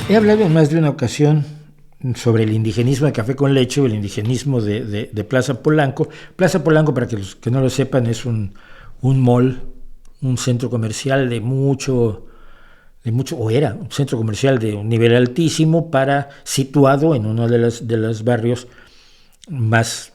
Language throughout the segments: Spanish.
He hablado en más de una ocasión sobre el indigenismo de Café con Leche o el indigenismo de Plaza Polanco. Plaza Polanco, para que los que no lo sepan, es un mall, un centro comercial de mucho, o era un centro comercial de un nivel altísimo, situado en uno de los barrios más,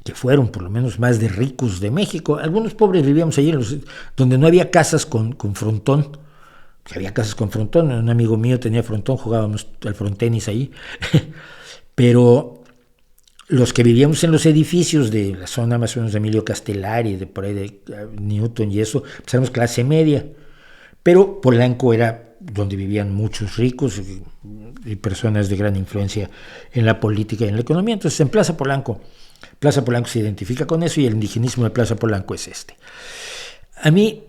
que fueron por lo menos más de ricos de México. Algunos pobres vivíamos allí, donde no había casas con frontón. Había casas con frontón, un amigo mío tenía frontón, jugábamos al frontenis ahí, pero los que vivíamos en los edificios de la zona más o menos de Emilio Castellari, de por ahí de Newton y eso, pues éramos clase media, pero Polanco era donde vivían muchos ricos y personas de gran influencia en la política y en la economía. Entonces en Plaza Polanco se identifica con eso, y el indigenismo de Plaza Polanco es este. A mí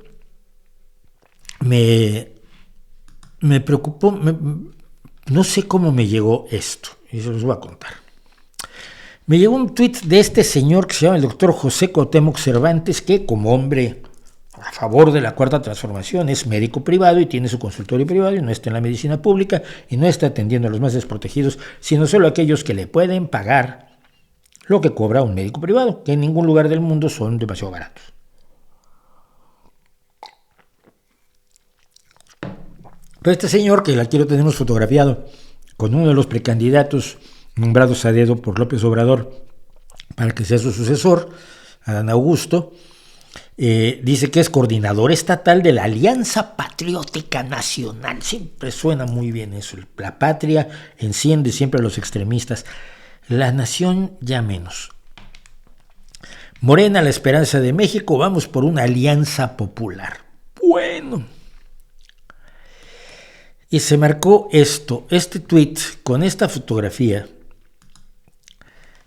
me preocupó, no sé cómo me llegó esto, y se los voy a contar. Me llegó un tuit de este señor que se llama el doctor José Cuauhtémoc Cervantes, que como hombre a favor de la Cuarta Transformación es médico privado y tiene su consultorio privado y no está en la medicina pública y no está atendiendo a los más desprotegidos, sino solo a aquellos que le pueden pagar lo que cobra un médico privado, que en ningún lugar del mundo son demasiado baratos. Pero este señor, que aquí lo tenemos fotografiado con uno de los precandidatos nombrados a dedo por López Obrador para que sea su sucesor, Adán Augusto, dice que es coordinador estatal de la Alianza Patriótica Nacional. Siempre suena muy bien eso. La patria enciende siempre a los extremistas. La nación ya menos. Morena, la esperanza de México, vamos por una alianza popular. Bueno. Y se marcó este tuit con esta fotografía,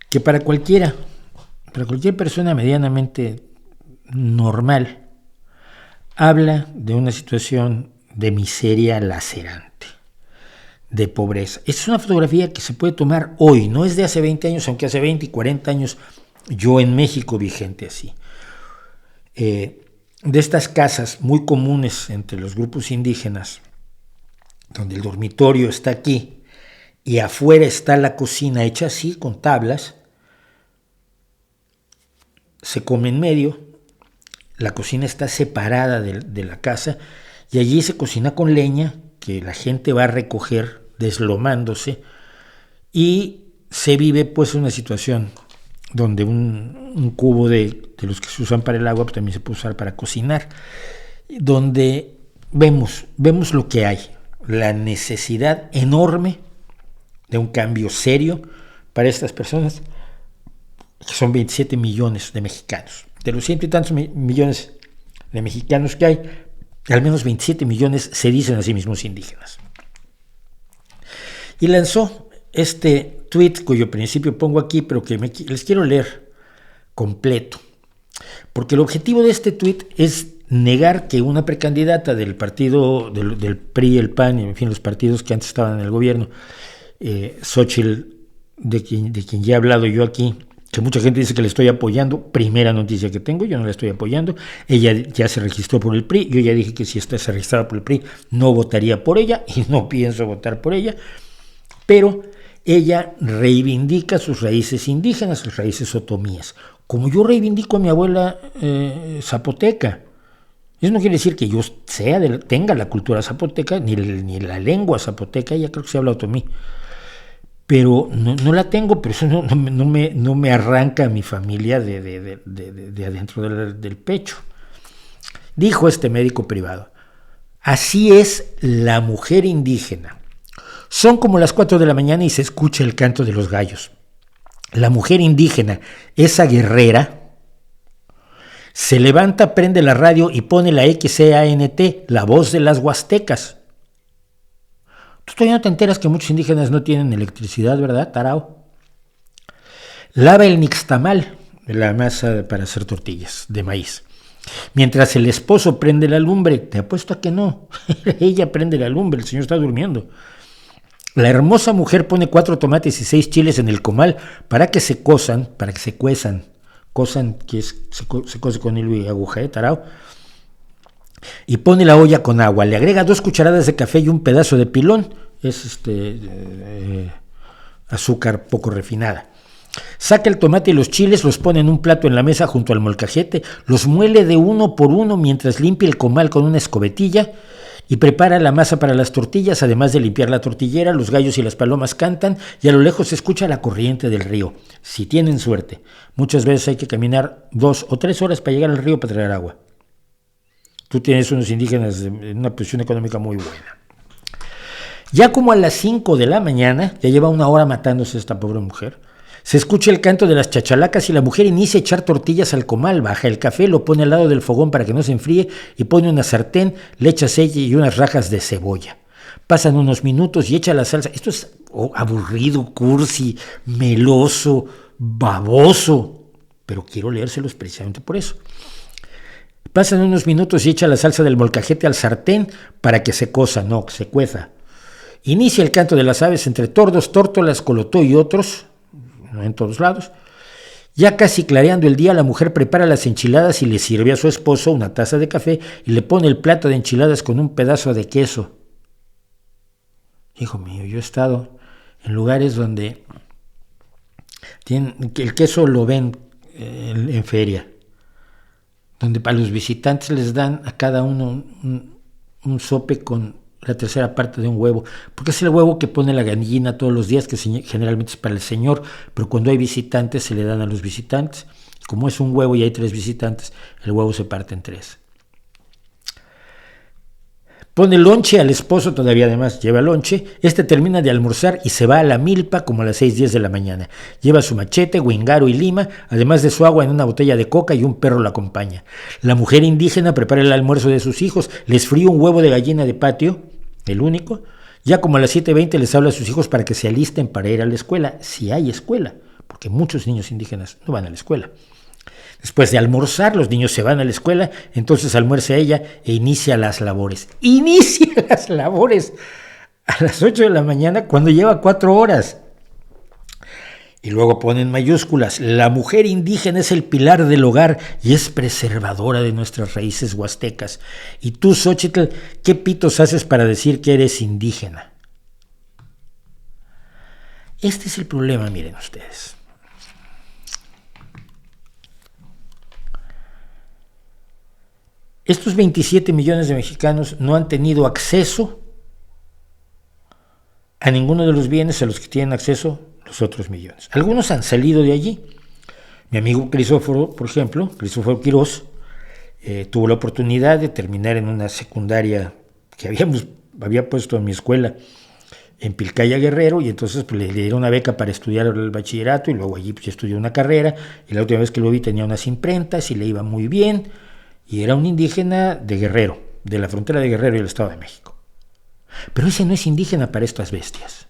que para cualquier persona medianamente normal, habla de una situación de miseria lacerante, de pobreza. Es una fotografía que se puede tomar hoy, no es de hace 20 años, aunque hace 20 y 40 años yo en México vi gente así. De estas casas muy comunes entre los grupos indígenas, donde el dormitorio está aquí y afuera está la cocina hecha así, con tablas, se come en medio, la cocina está separada de la casa y allí se cocina con leña que la gente va a recoger deslomándose, y se vive pues una situación donde un cubo de los que se usan para el agua pues también se puede usar para cocinar, donde vemos lo que hay. La necesidad enorme de un cambio serio para estas personas, que son 27 millones de mexicanos. De los ciento y tantos millones de mexicanos que hay, al menos 27 millones se dicen a sí mismos indígenas. Y lanzó este tuit, cuyo principio pongo aquí, pero que les quiero leer completo, porque el objetivo de este tuit es negar que una precandidata del partido, del PRI, el PAN, en fin, los partidos que antes estaban en el gobierno, Xóchitl, de quien ya he hablado yo aquí, que mucha gente dice que le estoy apoyando, primera noticia que tengo, yo no la estoy apoyando, ella ya se registró por el PRI, yo ya dije que si se registraba por el PRI no votaría por ella y no pienso votar por ella, pero ella reivindica sus raíces indígenas, sus raíces otomíes, como yo reivindico a mi abuela zapoteca. Eso no quiere decir que yo tenga la cultura zapoteca, ni la lengua zapoteca, ya creo que se habla otomí, pero no la tengo, pero eso no me arranca a mi familia de adentro del pecho. Dijo este médico privado: así es la mujer indígena. Son como las 4 de la mañana y se escucha el canto de los gallos. La mujer indígena, esa guerrera, se levanta, prende la radio y pone la XCANT, la voz de las huastecas. Tú todavía no te enteras que muchos indígenas no tienen electricidad, ¿verdad, tarao? Lava el nixtamal, la masa para hacer tortillas de maíz. Mientras el esposo prende la lumbre, te apuesto a que no. Ella prende la lumbre, el señor está durmiendo. La hermosa mujer pone 4 tomates y 6 chiles en el comal para que se cuezan, cosan, que se cose con hilo y aguja, tarao, y pone la olla con agua, le agrega 2 cucharadas de café y un pedazo de pilón, es azúcar poco refinada. Saca el tomate y los chiles, los pone en un plato en la mesa junto al molcajete, los muele de uno por uno mientras limpia el comal con una escobetilla y prepara la masa para las tortillas. Además de limpiar la tortillera, los gallos y las palomas cantan y a lo lejos se escucha la corriente del río. Si tienen suerte, muchas veces hay que caminar 2 o 3 horas para llegar al río para traer agua. Tú tienes unos indígenas en una posición económica muy buena. Ya como a las 5 de la mañana, ya lleva 1 hora matándose esta pobre mujer, se escucha el canto de las chachalacas y la mujer inicia a echar tortillas al comal, baja el café, lo pone al lado del fogón para que no se enfríe y pone una sartén, le echa aceite y unas rajas de cebolla. Pasan unos minutos y echa la salsa. Esto es aburrido, cursi, meloso, baboso, pero quiero leérselos precisamente por eso. Pasan unos minutos y echa la salsa del molcajete al sartén para que se cosa, no, que se cueza. Inicia el canto de las aves entre tordos, tórtolas, colotó y otros, no en todos lados. Ya casi clareando el día, la mujer prepara las enchiladas y le sirve a su esposo una taza de café y le pone el plato de enchiladas con un pedazo de queso. Hijo mío, yo he estado en lugares donde el queso lo ven en feria, donde para los visitantes les dan a cada uno un sope con la tercera parte de un huevo, porque es el huevo que pone la gallina todos los días, que generalmente es para el señor, pero cuando hay visitantes se le dan a los visitantes. Como es un huevo y hay 3 visitantes, el huevo se parte en 3. Pone lonche al esposo, todavía además lleva lonche. Este termina de almorzar y se va a la milpa como a las 6:10 de la mañana. Lleva su machete, guingaro y lima, además de su agua en una botella de coca, y un perro la acompaña. La mujer indígena prepara el almuerzo de sus hijos, les fríe un huevo de gallina de patio, el único. Ya como a las 7:20 les habla a sus hijos para que se alisten para ir a la escuela, si hay escuela, porque muchos niños indígenas no van a la escuela. Después de almorzar, los niños se van a la escuela, entonces almuerza ella e inicia las labores. Inicia las labores a las 8 de la mañana cuando lleva 4 horas. Y luego pone en mayúsculas: la mujer indígena es el pilar del hogar y es preservadora de nuestras raíces huastecas. Y tú, Xóchitl, ¿qué pitos haces para decir que eres indígena? Este es el problema, miren ustedes. Estos 27 millones de mexicanos no han tenido acceso a ninguno de los bienes a los que tienen acceso los otros millones. Algunos han salido de allí. Mi amigo Crisóforo, por ejemplo, Crisóforo Quirós, tuvo la oportunidad de terminar en una secundaria que había puesto en mi escuela en Pilcaya, Guerrero, y entonces pues, le dieron una beca para estudiar el bachillerato, y luego allí pues, estudió una carrera, y la última vez que lo vi tenía unas imprentas y le iba muy bien, y era un indígena de Guerrero, de la frontera de Guerrero y el Estado de México. Pero ese no es indígena para estas bestias.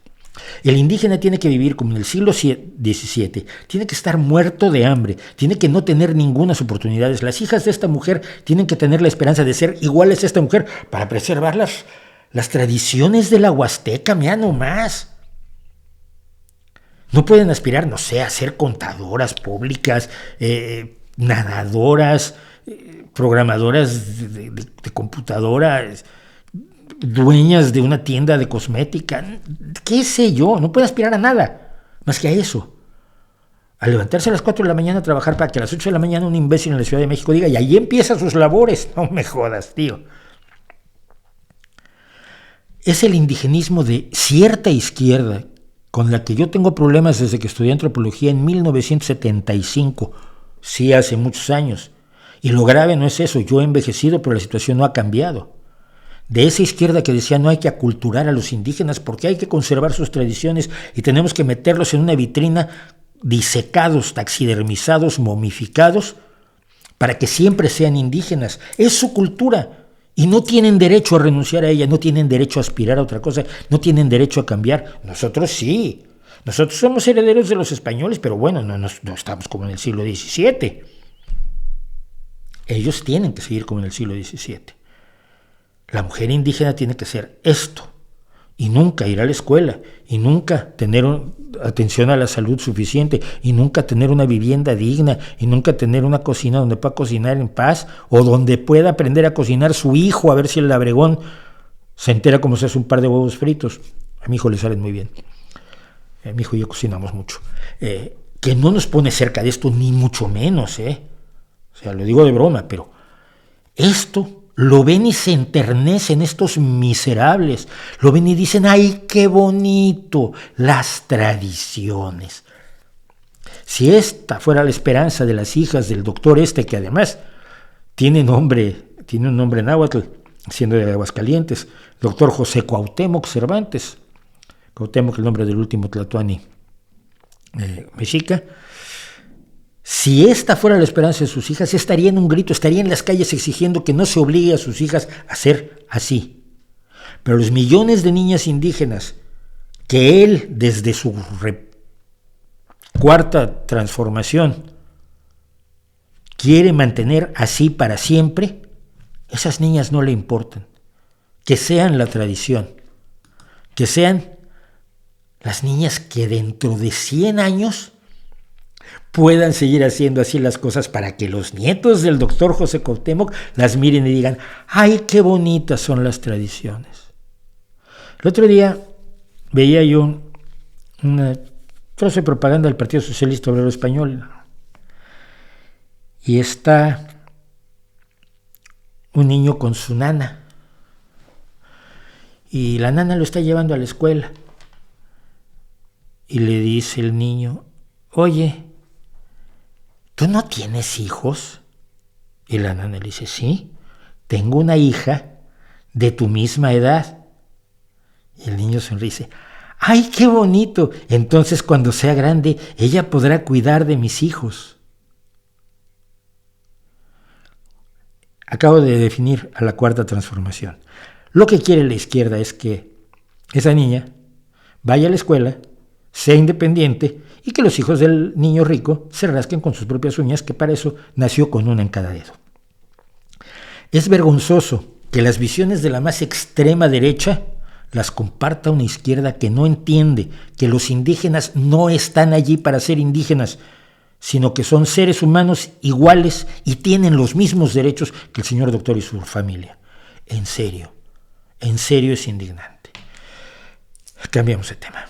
El indígena tiene que vivir como en el siglo XVII, tiene que estar muerto de hambre, tiene que no tener ninguna oportunidades. Las hijas de esta mujer tienen que tener la esperanza de ser iguales a esta mujer para preservar las tradiciones de la Huasteca, mira nomás. No pueden aspirar, no sé, a ser contadoras públicas, nadadoras, programadoras de computadoras, dueñas de una tienda de cosmética, qué sé yo, no puede aspirar a nada más que a eso, a levantarse a las 4 de la mañana a trabajar para que a las 8 de la mañana un imbécil en la Ciudad de México diga: y ahí empiezan sus labores. No me jodas, tío. Es el indigenismo de cierta izquierda con la que yo tengo problemas desde que estudié antropología en 1975, sí, hace muchos años. Y lo grave no es eso, yo he envejecido, pero la situación no ha cambiado. De esa izquierda que decía: no hay que aculturar a los indígenas porque hay que conservar sus tradiciones y tenemos que meterlos en una vitrina disecados, taxidermizados, momificados, para que siempre sean indígenas. Es su cultura y no tienen derecho a renunciar a ella, no tienen derecho a aspirar a otra cosa, no tienen derecho a cambiar. Nosotros sí, nosotros somos herederos de los españoles, pero bueno, no estamos como en el siglo XVII. Ellos tienen que seguir como en el siglo XVII. La mujer indígena tiene que ser esto, y nunca ir a la escuela, y nunca tener atención a la salud suficiente, y nunca tener una vivienda digna, y nunca tener una cocina donde pueda cocinar en paz, o donde pueda aprender a cocinar su hijo, a ver si el labregón se entera cómo se hace un par de huevos fritos. mi hijo le salen muy bien. Mi hijo y yo cocinamos mucho. Que no nos pone cerca de esto, ni mucho menos, O sea, lo digo de broma, pero esto lo ven y se enternecen estos miserables. Lo ven y dicen, ¡ay, qué bonito! Las tradiciones. Si esta fuera la esperanza de las hijas del doctor que además tiene un nombre náhuatl, siendo de Aguascalientes, doctor José Cuauhtémoc Cervantes. Cuauhtémoc, el nombre del último tlatoani mexica. Si esta fuera la esperanza de sus hijas, estaría en un grito, estaría en las calles exigiendo que no se obligue a sus hijas a ser así. Pero los millones de niñas indígenas que él, desde su cuarta transformación, quiere mantener así para siempre, esas niñas no le importan. Que sean la tradición, que sean las niñas que dentro de 100 años puedan seguir haciendo así las cosas para que los nietos del doctor José Cuauhtémoc las miren y digan, ¡ay, qué bonitas son las tradiciones! El otro día veía yo una trozo de propaganda del Partido Socialista Obrero Español y está un niño con su nana y la nana lo está llevando a la escuela y le dice el niño, oye, ¿tú no tienes hijos? Y la nana le dice, sí, tengo una hija de tu misma edad. Y el niño sonríe, ¡ay, qué bonito! Entonces cuando sea grande, ella podrá cuidar de mis hijos. Acabo de definir a la cuarta transformación. Lo que quiere la izquierda es que esa niña vaya a la escuela, sea independiente y que los hijos del niño rico se rasquen con sus propias uñas, que para eso nació con una en cada dedo. Es vergonzoso que las visiones de la más extrema derecha las comparta una izquierda que no entiende que los indígenas no están allí para ser indígenas, sino que son seres humanos iguales y tienen los mismos derechos que el señor doctor y su familia. En serio es indignante. Cambiamos de tema.